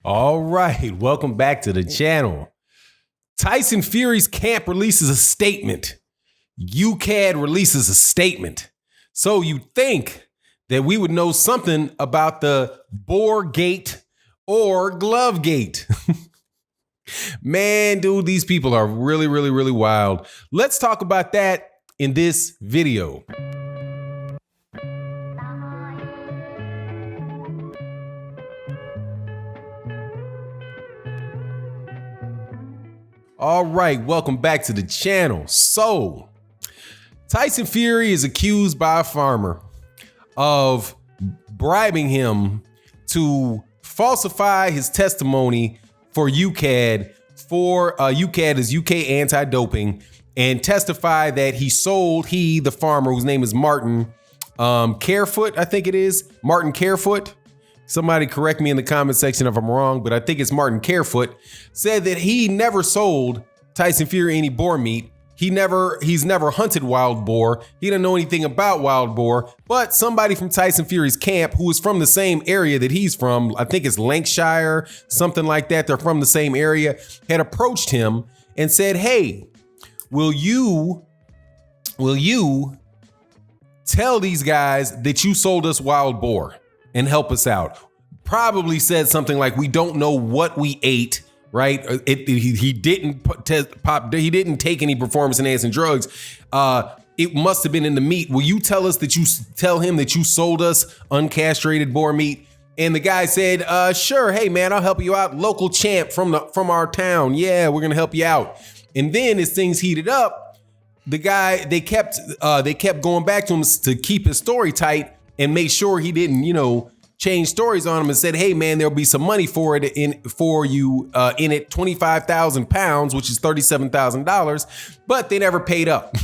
All right, welcome back to the channel. Tyson Fury's camp releases a statement. Ukad releases a statement. So you think that we would know something about the Boar Gate or Glove Gate. Man, dude, these people are really wild. Let's talk about that in this video. All right, welcome back to the channel. So, Tyson Fury is accused by a farmer of bribing him to falsify his testimony for Ukad. Ukad is UK anti-doping, and testify that the farmer, whose name is Martin Carefoot, I think it is, Martin Carefoot. Somebody correct me in the comment section if I'm wrong, but I think it's Martin Carefoot, said that he never sold Tyson Fury any boar meat. He's never hunted wild boar. He didn't know anything about wild boar, but somebody from Tyson Fury's camp, who is from the same area that he's from, I think it's Lancashire, something like that. They're from the same area, had approached him and said, hey, will you tell these guys that you sold us wild boar and help us out? Probably said something like, we don't know what we ate, right? He didn't take any performance enhancing drugs. It must have been in the meat. Will you tell him that you sold us uncastrated boar meat? And the guy said, sure. Hey man, I'll help you out. Local champ from our town. Yeah, we're gonna help you out. And then as things heated up, they kept going back to him to keep his story tight and make sure he didn't, change stories on him, and said, hey man, there'll be some money for you in it, 25,000 pounds, which is $37,000, but they never paid up.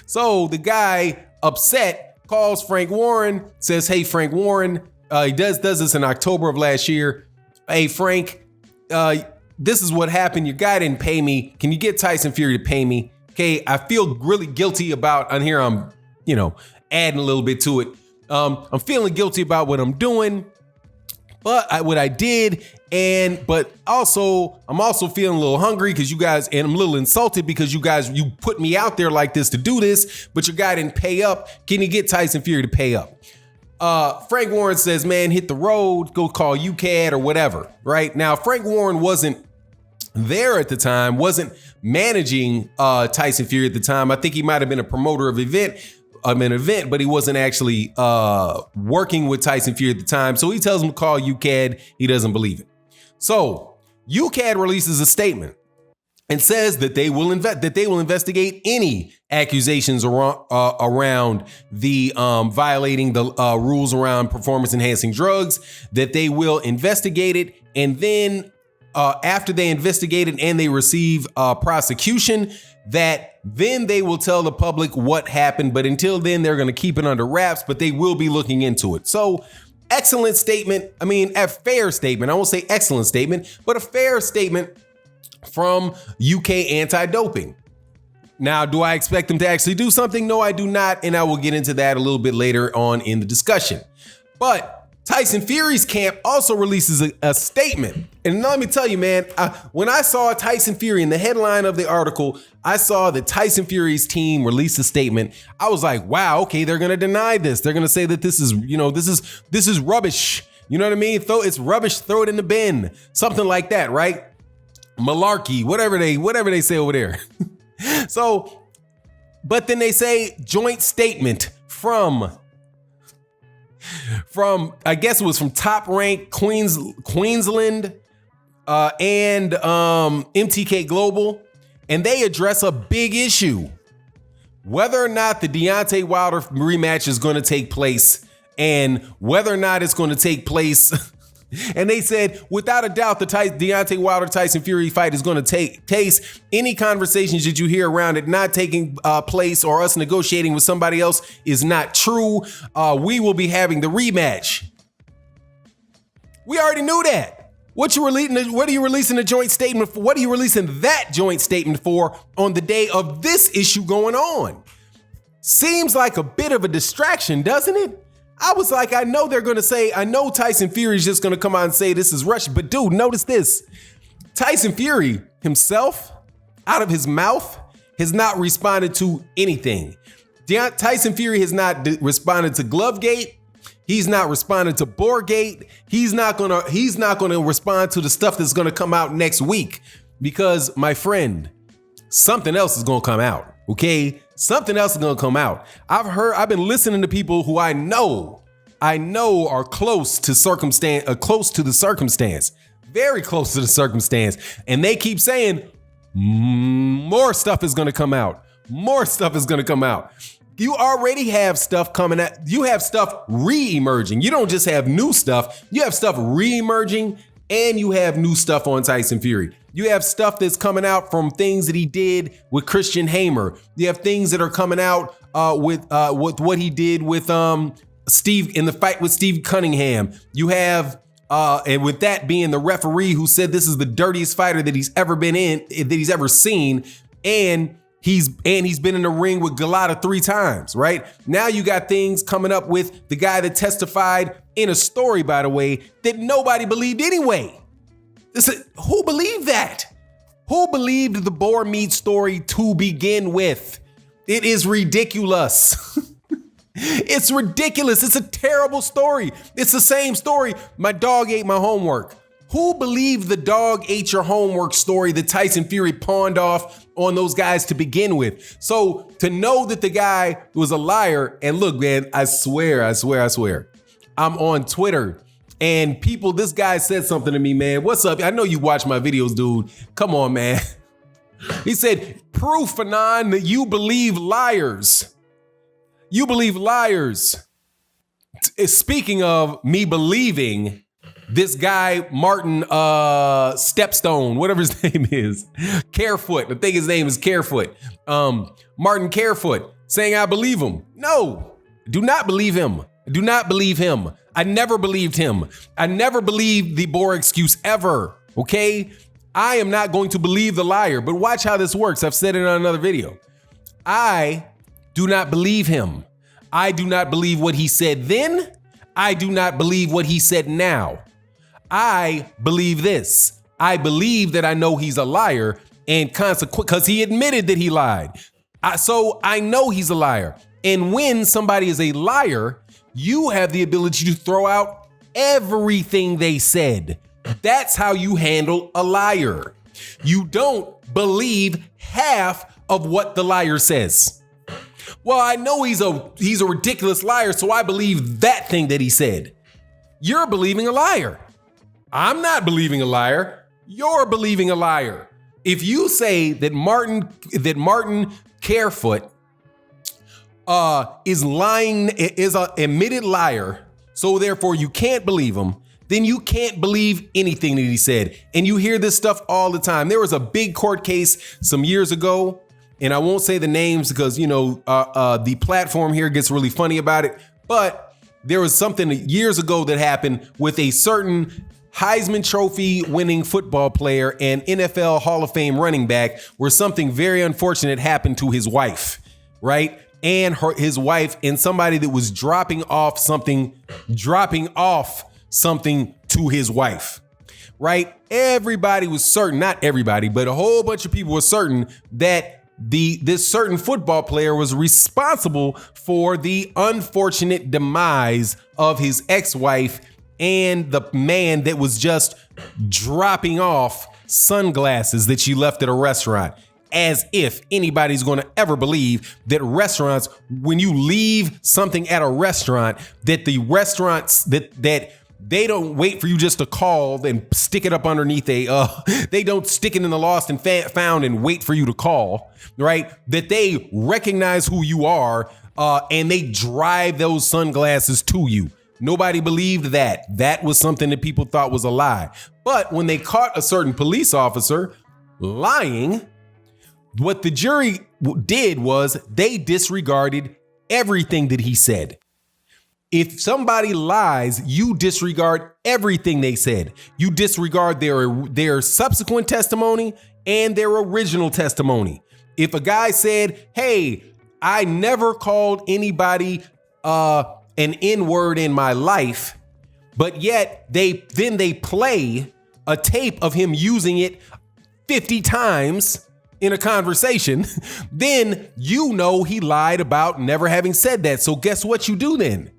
So the guy, upset, calls Frank Warren, says, hey Frank Warren, he does this in October of last year. Hey Frank, this is what happened. Your guy didn't pay me. Can you get Tyson Fury to pay me? Okay, I feel really guilty about, on here I'm, adding a little bit to it. I'm feeling guilty about what I'm doing, but what I did, but also I'm also feeling a little hungry because you guys, and I'm a little insulted because you put me out there like this to do this, but your guy didn't pay up. Can you get Tyson Fury to pay up? Frank Warren says, man, hit the road, go call Ukad or whatever, right? Now, Frank Warren wasn't there at the time, wasn't managing Tyson Fury at the time. I think he might have been a promoter of an event, but he wasn't actually working with Tyson Fury at the time. So he tells him to call Ukad. He doesn't believe it. So Ukad releases a statement and says that they will investigate any accusations around the violating the rules around performance enhancing drugs, that they will investigate it, and then after they investigate it and they receive prosecution, that then they will tell the public what happened. But until then, they're going to keep it under wraps, but they will be looking into it. So excellent statement. I mean, a fair statement. I won't say excellent statement, but a fair statement from UK anti-doping. Now, do I expect them to actually do something? No, I do not. And I will get into that a little bit later on in the discussion. But Tyson Fury's camp also releases a statement. And let me tell you, man, when I saw Tyson Fury in the headline of the article, I saw that Tyson Fury's team released a statement. I was like, wow, okay, they're going to deny this. They're going to say that this is rubbish. You know what I mean? It's rubbish, throw it in the bin. Something like that, right? Malarkey, whatever they say over there. So, but then they say joint statement from I guess it was from Top Rank Queensland and MTK Global, and they address a big issue: whether or not the Deontay Wilder rematch is going to take place, and whether or not it's going to take place. And they said, without a doubt, the Deontay Wilder Tyson Fury fight is going to take place. Any conversations that you hear around it not taking place or us negotiating with somebody else is not true. We will be having the rematch. We already knew that. What are you releasing a joint statement for? What are you releasing that joint statement for on the day of this issue going on? Seems like a bit of a distraction, doesn't it? I was like, I know they're going to say, I know Tyson Fury is just going to come out and say this is Russian. But dude, notice this. Tyson Fury himself, out of his mouth, has not responded to anything. Tyson Fury has not responded to Glovegate. He's not responded to Boregate. He's not gonna respond to the stuff that's gonna come out next week, because my friend, something else is gonna come out. Okay, something else is gonna come out. I've been listening to people who I know are close to the circumstance, very close to the circumstance, and they keep saying more stuff is gonna come out. More stuff is gonna come out. You already have stuff coming out. You have stuff re-emerging. You don't just have new stuff. You have stuff re-emerging, and you have new stuff on Tyson Fury. You have stuff that's coming out from things that he did with Christian Hamer. You have things that are coming out with what he did with Steve in the fight with Steve Cunningham. You have and with that being the referee who said this is the dirtiest fighter that he's ever been in, that he's ever seen, and he's been in the ring with Galata 3 times, right? Now you got things coming up with the guy that testified in a story, by the way, that nobody believed anyway. Who believed that? Who believed the boar meat story to begin with? It is ridiculous. It's ridiculous. It's a terrible story. It's the same story. My dog ate my homework. Who believed the dog ate your homework story that Tyson Fury pawned off on those guys to begin with? So to know that the guy was a liar, and look, man, I swear, I'm on Twitter and this guy said something to me, man. What's up? I know you watch my videos, dude. Come on, man. He said, proof, Fanon, that you believe liars. You believe liars. Speaking of me believing, this guy, Martin Stepstone, whatever his name is, Carefoot, I think his name is Carefoot, Martin Carefoot, saying I believe him. No, do not believe him. Do not believe him. I never believed him. I never believed the Boer excuse ever, okay? I am not going to believe the liar, but watch how this works. I've said it on another video. I do not believe him. I do not believe what he said then. I do not believe what he said now. I believe this. I believe that I know he's a liar, and because he admitted that he lied. So I know he's a liar. And when somebody is a liar, you have the ability to throw out everything they said. That's how you handle a liar. You don't believe half of what the liar says. Well, I know he's a ridiculous liar, so I believe that thing that he said. You're believing a liar. I'm not believing a liar. You're believing a liar. If you say that Martin Carefoot is lying, is an admitted liar, so therefore you can't believe him, then you can't believe anything that he said. And you hear this stuff all the time. There was a big court case some years ago, and I won't say the names because, the platform here gets really funny about it. But there was something years ago that happened with a certain Heisman Trophy winning football player and NFL Hall of Fame running back, where something very unfortunate happened to his wife, right? And his wife and somebody that was dropping off something to his wife, right? Everybody was certain, not everybody, but a whole bunch of people were certain that this certain football player was responsible for the unfortunate demise of his ex-wife and the man that was just dropping off sunglasses that she left at a restaurant. As if anybody's going to ever believe that restaurants, when you leave something at a restaurant, that the restaurants that they don't wait for you just to call and stick it up underneath they don't stick it in the lost and found and wait for you to call, right? That they recognize who you are and they drive those sunglasses to you. Nobody believed that. That was something that people thought was a lie. But when they caught a certain police officer lying, what the jury did was they disregarded everything that he said. If somebody lies, you disregard everything they said. You disregard their subsequent testimony and their original testimony. If a guy said, hey, I never called anybody an N-word in my life, but yet they play a tape of him using it 50 times in a conversation, then you know he lied about never having said that. So guess what you do then?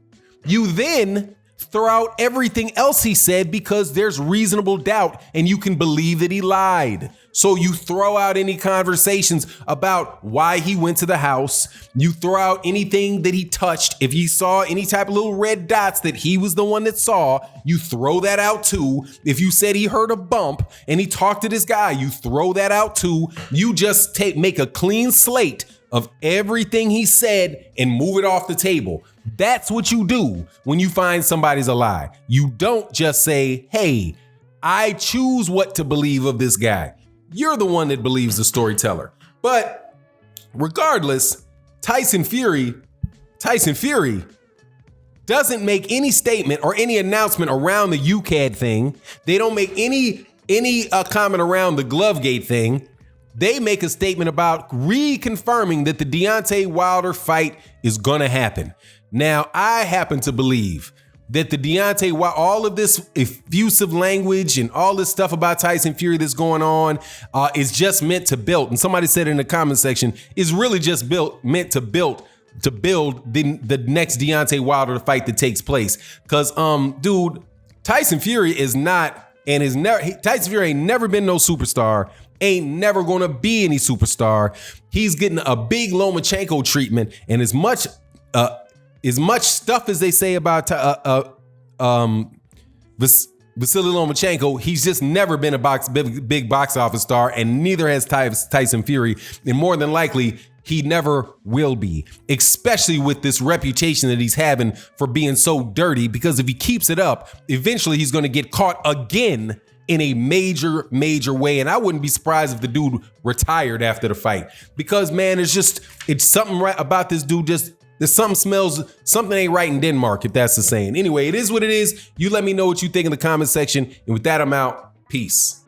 You then throw out everything else he said because there's reasonable doubt and you can believe that he lied. So you throw out any conversations about why he went to the house. You throw out anything that he touched. If he saw any type of little red dots that he was the one that saw, you throw that out too. If you said he heard a bump and he talked to this guy, you throw that out too. You just make a clean slate of everything he said and move it off the table. That's what you do when you find somebody's a lie. You don't just say, hey, I choose what to believe of this guy. You're the one that believes the storyteller. But regardless, Tyson Fury doesn't make any statement or any announcement around the Ukad thing. They don't make any comment around the Glovegate thing. They make a statement about reconfirming that the Deontay Wilder fight is gonna happen. Now, I happen to believe that the Deontay Wilder, all of this effusive language and all this stuff about Tyson Fury that's going on is just meant to build. And somebody said in the comment section, is really just meant to build the next Deontay Wilder fight that takes place. Cause dude, Tyson Fury is not and is never Tyson Fury ain't never been no superstar. Ain't never gonna be any superstar. He's getting a big Lomachenko treatment, and as much stuff as they say about Vasily Lomachenko, he's just never been a big box office star, and neither has Tyson Fury, and more than likely he never will be, especially with this reputation that he's having for being so dirty, because if he keeps it up, eventually he's gonna get caught again in a major way. And I wouldn't be surprised if the dude retired after the fight, because man, it's something right about this dude. There's something ain't right in Denmark, if that's the saying. Anyway, it is what it is. You let me know what you think in the comment section. And with that, I'm out. Peace.